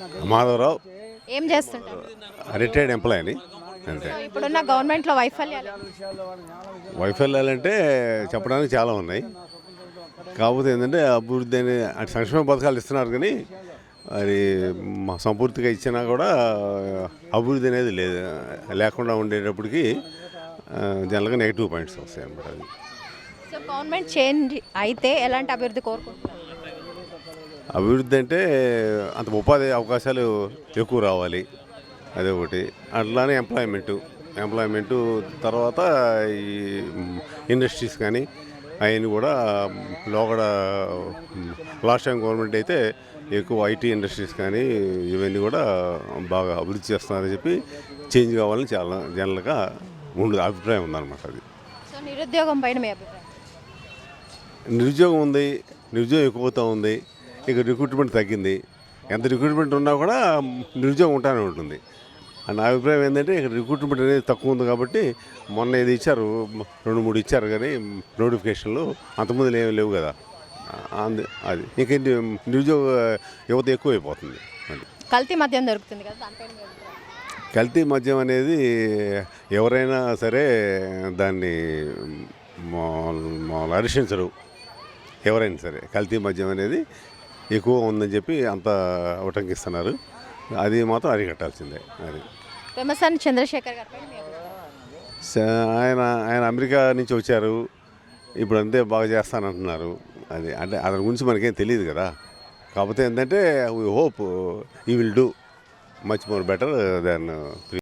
మాధవరావు ఏం చేస్తుంటారు? రిటైర్డ్ ఎంప్లాయీని అంతే. సో ఇప్పుడున్న గవర్నమెంట్లో వైఫల్యాలు వైఫల్యాలంటే చెప్పడానికి చాలా ఉన్నాయి. కాకపోతే ఏంటంటే అభివృద్ధి అనే అంటే సంక్షేమ పథకాలు ఇస్తున్నారు కానీ అది సంపూర్తిగా ఇచ్చినా కూడా అభివృద్ధి అనేది లేకుండా ఉండేటప్పటికి జనరల్గా నెగిటివ్ పాయింట్స్ వస్తాయి అన్నమాట. అది సో గవర్నమెంట్ చేంజ్ అయితే ఎలాంటి అభివృద్ధి కోరుకుంటున్నారు? అభివృద్ధి అంటే అంత ఉపాధి అవకాశాలు ఎక్కువ రావాలి, అదే ఒకటి. అట్లానే ఎంప్లాయ్మెంటు తర్వాత ఈ ఇండస్ట్రీస్ కానీ అవన్నీ కూడా లోగడ లాస్ట్ టైం గవర్నమెంట్ అయితే ఎక్కువ ఐటీ ఇండస్ట్రీస్ కానీ ఇవన్నీ కూడా బాగా అభివృద్ధి చేస్తున్నారని చెప్పి చేంజ్ కావాలని చాలా జనరల్గా అభిప్రాయం ఉందన్నమాట. అది సో నిరుద్యోగం పైన మీ అభిప్రాయం? నిరుద్యోగం ఉంది, నిరుద్యోగం ఎక్కువవుతూ ఉంది. ఇక రిక్రూట్మెంట్ తగ్గింది. ఎంత రిక్రూట్మెంట్ ఉన్నా కూడా నిరుద్యోగం ఉంటానే ఉంటుంది. నా అభిప్రాయం ఏంటంటే ఇక్కడ రిక్రూట్మెంట్ అనేది తక్కువ ఉంది కాబట్టి మొన్న ఇది ఇచ్చారు, 2-3 ఇచ్చారు కానీ నోటిఫికేషన్లు, అంతకుముందు ఏమీ లేవు కదా. అది ఇంక నిరుద్యోగ యువత ఎక్కువైపోతుంది. కల్తీ మద్యం దొరుకుతుంది కదా, దానిపైన మీ అభిప్రాయం? కల్తీ మద్యం అనేది ఎవరైనా సరే దాన్ని హర్షించరు. ఎవరైనా సరే కల్తీ మద్యం అనేది ఎక్కువ ఉందని చెప్పి అంత ఉటంకిస్తున్నారు. అది మాత్రం అరికట్టాల్సిందే. అది పెమ్మసాని చంద్రశేఖర్ గారి పైన మీ అభిప్రాయం? ఆయన అమెరికా నుంచి వచ్చారు, ఇప్పుడు అంతే బాగా చేస్తానంటున్నారు. అది అంటే అతని గురించి మనకేం తెలియదు కదా. కాకపోతే ఏంటంటే వీ హోప్ ఈ will do much more better then